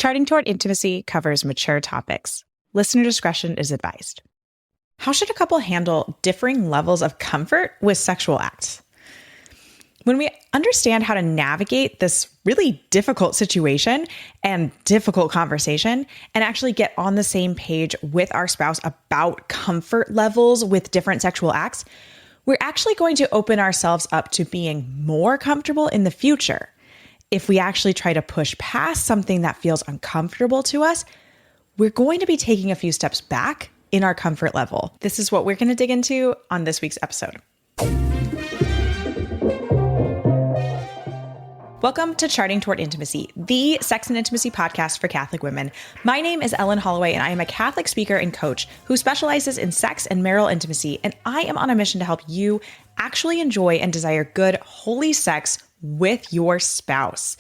Charting Toward Intimacy covers mature topics. Listener discretion is advised. How should a couple handle differing levels of comfort with sexual acts? When we understand how to navigate this really difficult situation and difficult conversation and actually get on the same page with our spouse about comfort levels with different sexual acts, we're actually going to open ourselves up to being more comfortable in the future. If we actually try to push past something that feels uncomfortable to us, we're going to be taking a few steps back in our comfort level. This is what we're going to dig into on this week's episode. Welcome to Charting Toward Intimacy, the sex and intimacy podcast for Catholic women. My name is Ellen Holloway, and I am a Catholic speaker and coach who specializes in sex and marital intimacy, and I am on a mission to help you actually enjoy and desire good, holy sex with your spouse.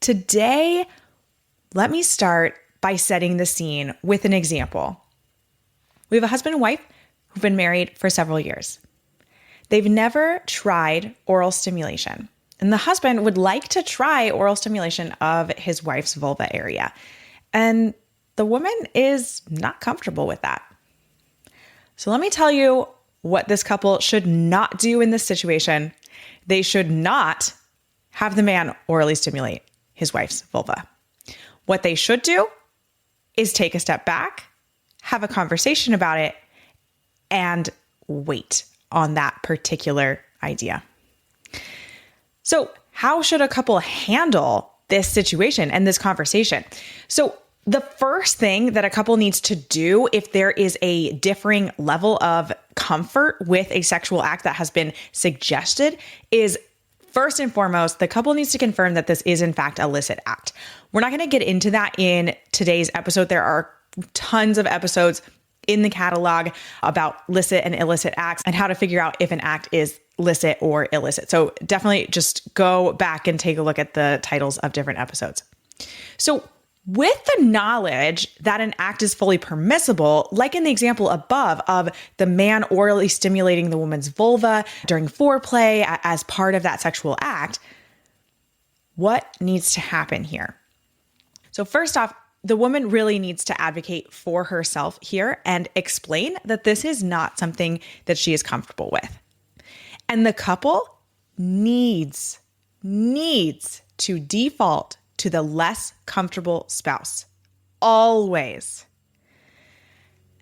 Today, let me start by setting the scene with an example. We have a husband and wife who've been married for several years. They've never tried oral stimulation. And the husband would like to try oral stimulation of his wife's vulva area. And the woman is not comfortable with that. So let me tell you what this couple should not do in this situation. They should not have the man orally stimulate his wife's vulva. What they should do is take a step back, have a conversation about it, and wait on that particular idea. So how should a couple handle this situation and this conversation? So the first thing that a couple needs to do if there is a differing level of comfort with a sexual act that has been suggested is, first and foremost, the couple needs to confirm that this is in fact a illicit act. We're not going to get into that in today's episode. There are tons of episodes in the catalog about licit and illicit acts and how to figure out if an act is licit or illicit. So definitely just go back and take a look at the titles of different episodes. So with the knowledge that an act is fully permissible, like in the example above of the man orally stimulating the woman's vulva during foreplay as part of that sexual act, what needs to happen here? So first off, the woman really needs to advocate for herself here and explain that this is not something that she is comfortable with. And the couple needs to default to the less comfortable spouse. Always.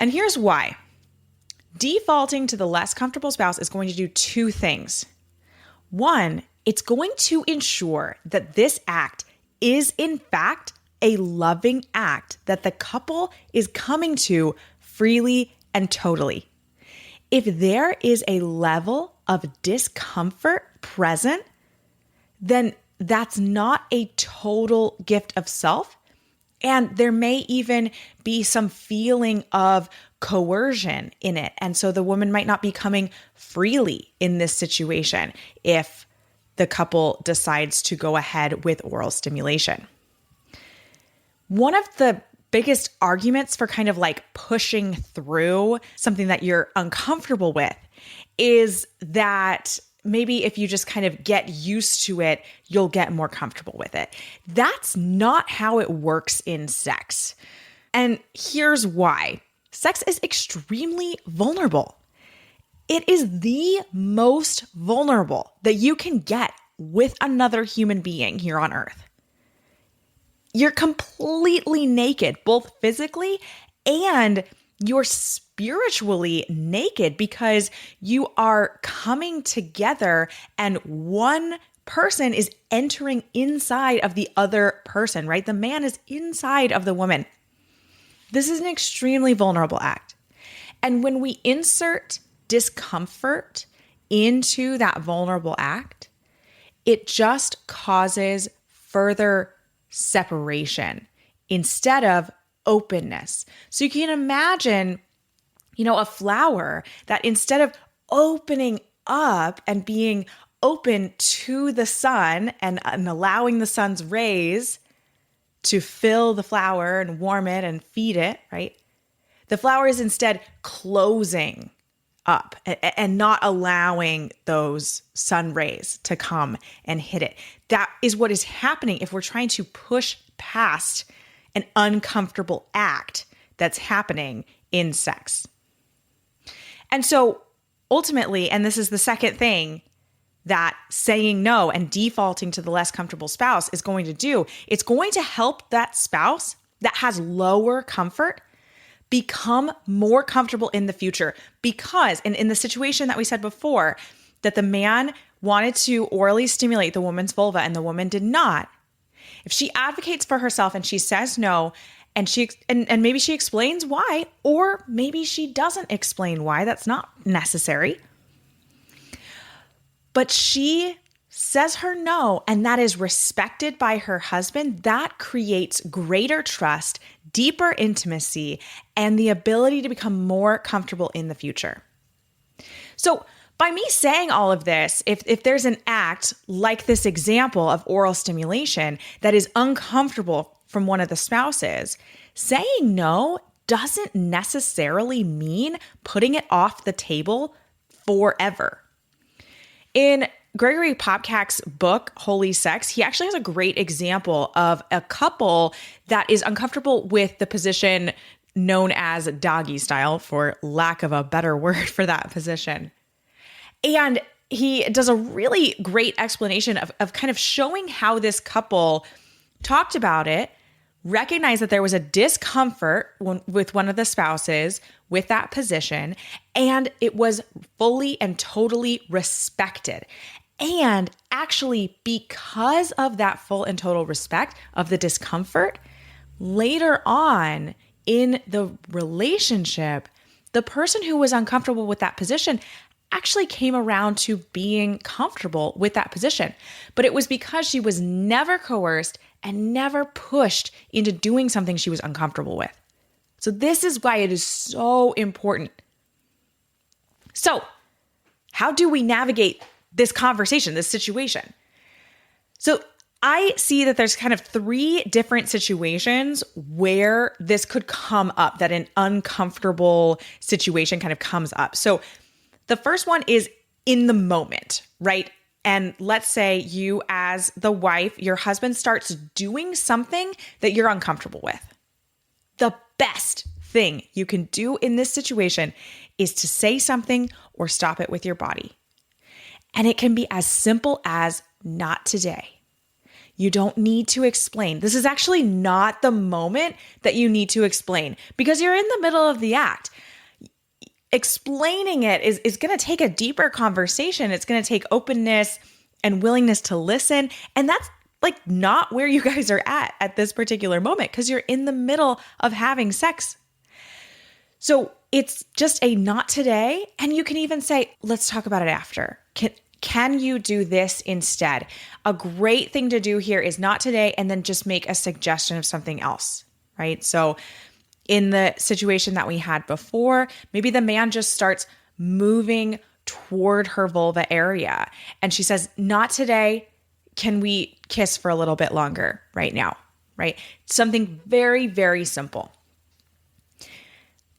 And here's why. Defaulting to the less comfortable spouse is going to do two things. One, it's going to ensure that this act is in fact a loving act that the couple is coming to freely and totally. If there is a level of discomfort present, then that's not a total gift of self. And there may even be some feeling of coercion in it. And so the woman might not be coming freely in this situation if the couple decides to go ahead with oral stimulation. One of the biggest arguments for kind of like pushing through something that you're uncomfortable with is that maybe if you just kind of get used to it, you'll get more comfortable with it. That's not how it works in sex. And here's why. Sex is extremely vulnerable. It is the most vulnerable that you can get with another human being here on earth. You're completely naked, both physically and you're spiritually naked because you are coming together and one person is entering inside of the other person, right? The man is inside of the woman. This is an extremely vulnerable act. And when we insert discomfort into that vulnerable act, it just causes further separation instead of openness. So you can imagine, a flower that instead of opening up and being open to the sun and allowing the sun's rays to fill the flower and warm it and feed it, right? The flower is instead closing up and not allowing those sun rays to come and hit it. That is what is happening if we're trying to push past an uncomfortable act that's happening in sex. And so ultimately, and this is the second thing that saying no and defaulting to the less comfortable spouse is going to do, it's going to help that spouse that has lower comfort become more comfortable in the future. Because, and in the situation that we said before, that the man wanted to orally stimulate the woman's vulva and the woman did not, if she advocates for herself and she says no, and and maybe she explains why, or maybe she doesn't explain why, that's not necessary, but she says her no, and that is respected by her husband, that creates greater trust, deeper intimacy, and the ability to become more comfortable in the future. So by me saying all of this, if there's an act like this example of oral stimulation that is uncomfortable from one of the spouses, saying no doesn't necessarily mean putting it off the table forever. In Gregory Popcak's book, Holy Sex, he actually has a great example of a couple that is uncomfortable with the position known as doggy style, for lack of a better word for that position. And he does a really great explanation of kind of showing how this couple talked about it, recognized that there was a discomfort with one of the spouses with that position, and it was fully and totally respected. And actually, because of that full and total respect of the discomfort, later on in the relationship, the person who was uncomfortable with that position actually came around to being comfortable with that position. But it was because she was never coerced and never pushed into doing something she was uncomfortable with. So this is why it is so important. So how do we navigate this conversation, this situation? So I see that there's kind of 3 different situations where this could come up, that an uncomfortable situation kind of comes up. So the first one is in the moment, right? And let's say you, as the wife, your husband starts doing something that you're uncomfortable with. The best thing you can do in this situation is to say something or stop it with your body. And it can be as simple as not today. You don't need to explain. This is actually not the moment that you need to explain because you're in the middle of the act. Explaining it is going to take a deeper conversation. It's going to take openness and willingness to listen. And that's like not where you guys are at this particular moment because you're in the middle of having sex. So it's just a not today. And you can even say, let's talk about it after. Can you do this instead? A great thing to do here is not today and then just make a suggestion of something else, right? So in the situation that we had before, maybe the man just starts moving toward her vulva area and she says, not today. Can we kiss for a little bit longer right now, right? Something very, very simple.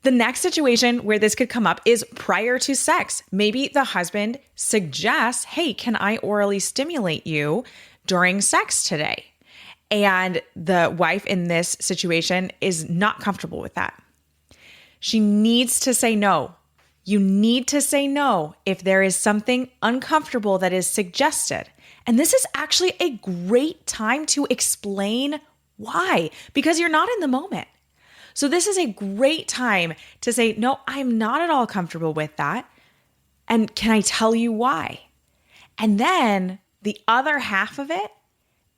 The next situation where this could come up is prior to sex. Maybe the husband suggests, hey, can I orally stimulate you during sex today? And the wife in this situation is not comfortable with that. She needs to say no. You need to say no if there is something uncomfortable that is suggested. And this is actually a great time to explain why, because you're not in the moment. So this is a great time to say, no, I'm not at all comfortable with that. And can I tell you why? And then the other half of it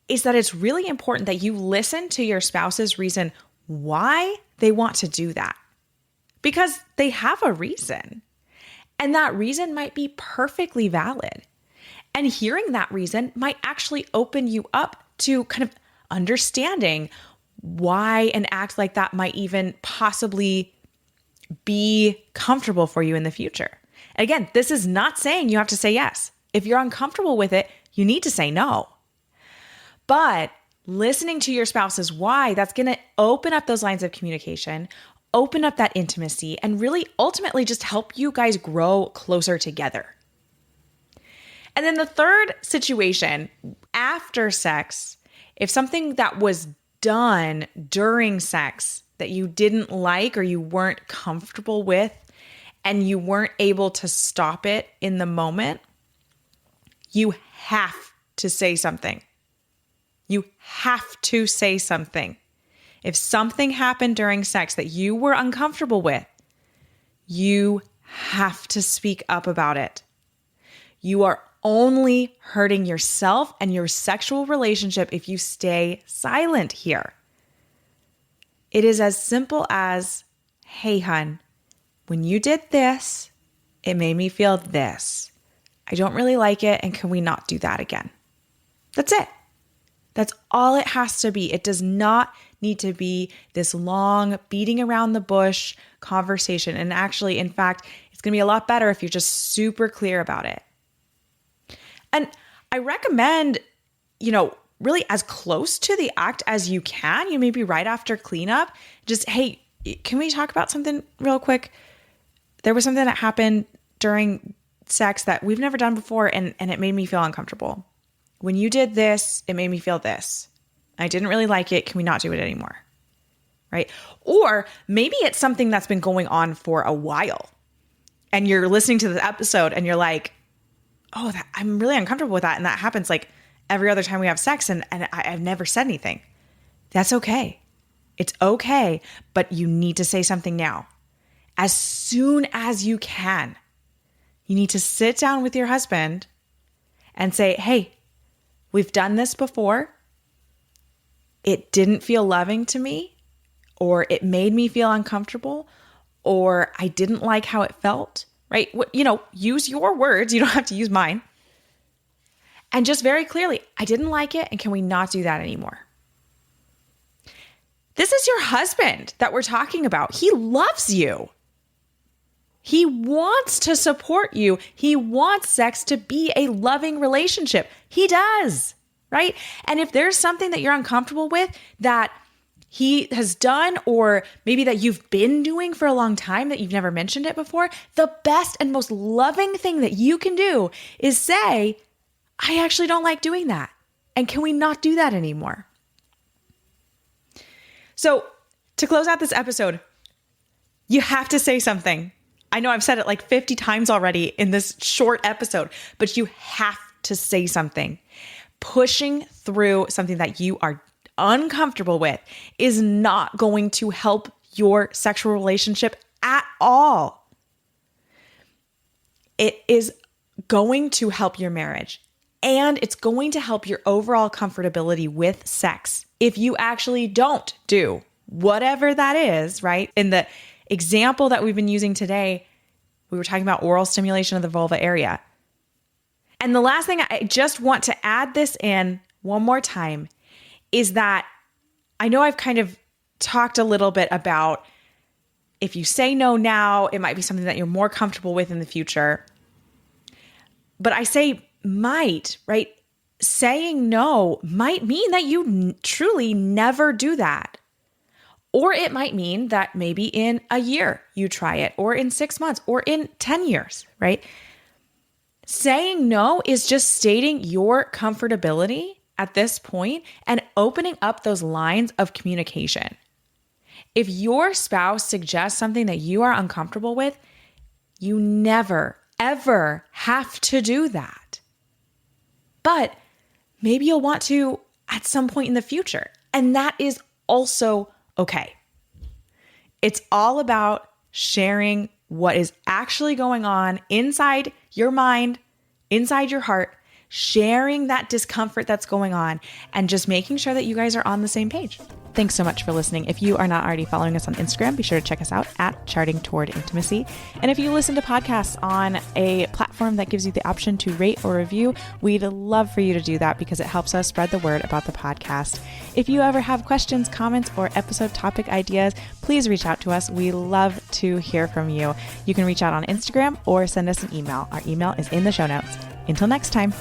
is that it's really important that you listen to your spouse's reason why they want to do that. Because they have a reason. And that reason might be perfectly valid. And hearing that reason might actually open you up to kind of understanding why an act like that might even possibly be comfortable for you in the future. Again, this is not saying you have to say yes. If you're uncomfortable with it, you need to say no. But listening to your spouse's why, that's going to open up those lines of communication, open up that intimacy, and really ultimately just help you guys grow closer together. And then the third situation, after sex, if something that was done during sex that you didn't like or you weren't comfortable with and you weren't able to stop it in the moment, you have to say something. You have to say something. If something happened during sex that you were uncomfortable with, you have to speak up about it. You are only hurting yourself and your sexual relationship if you stay silent here. It is as simple as, hey, hun, when you did this, it made me feel this. I don't really like it, and can we not do that again? That's it. That's all it has to be. It does not need to be this long beating around the bush conversation. And actually, in fact, it's going to be a lot better if you're just super clear about it. And I recommend, really as close to the act as you can, maybe right after cleanup, just, hey, can we talk about something real quick? There was something that happened during sex that we've never done before, and it made me feel uncomfortable. When you did this, it made me feel this. I didn't really like it. Can we not do it anymore? Right? Or maybe it's something that's been going on for a while and you're listening to the episode and you're like, oh, I'm really uncomfortable with that. And that happens like every other time we have sex and I've never said anything. That's okay. It's okay, but you need to say something now. As soon as you can, you need to sit down with your husband and say, hey, we've done this before. It didn't feel loving to me, or it made me feel uncomfortable, or I didn't like how it felt, right? Use your words. You don't have to use mine. And just very clearly, I didn't like it, and can we not do that anymore? This is your husband that we're talking about. He loves you. He wants to support you. He wants sex to be a loving relationship. He does, right? And if there's something that you're uncomfortable with that he has done, or maybe that you've been doing for a long time that you've never mentioned it before, the best and most loving thing that you can do is say, I actually don't like doing that. And can we not do that anymore? So to close out this episode, you have to say something. I know I've said it like 50 times already in this short episode, but you have to say something. Pushing through something that you are uncomfortable with is not going to help your sexual relationship at all. It is going to help your marriage, and it's going to help your overall comfortability with sex if you actually don't do whatever that is, right? In the example that we've been using today, we were talking about oral stimulation of the vulva area. And the last thing, I just want to add this in one more time, is that I know I've kind of talked a little bit about if you say no now, it might be something that you're more comfortable with in the future. But I say might, right? Saying no might mean that you truly never do that. Or it might mean that maybe in a year you try it, or in 6 months, or in 10 years, right? Saying no is just stating your comfortability at this point and opening up those lines of communication. If your spouse suggests something that you are uncomfortable with, you never, ever have to do that. But maybe you'll want to at some point in the future, and that is also okay. It's all about sharing what is actually going on inside your mind, inside your heart, sharing that discomfort that's going on, and just making sure that you guys are on the same page. Thanks so much for listening. If you are not already following us on Instagram, be sure to check us out at Charting Toward Intimacy. And if you listen to podcasts on a platform that gives you the option to rate or review, we'd love for you to do that because it helps us spread the word about the podcast. If you ever have questions, comments, or episode topic ideas, please reach out to us. We love to hear from you. You can reach out on Instagram or send us an email. Our email is in the show notes. Until next time.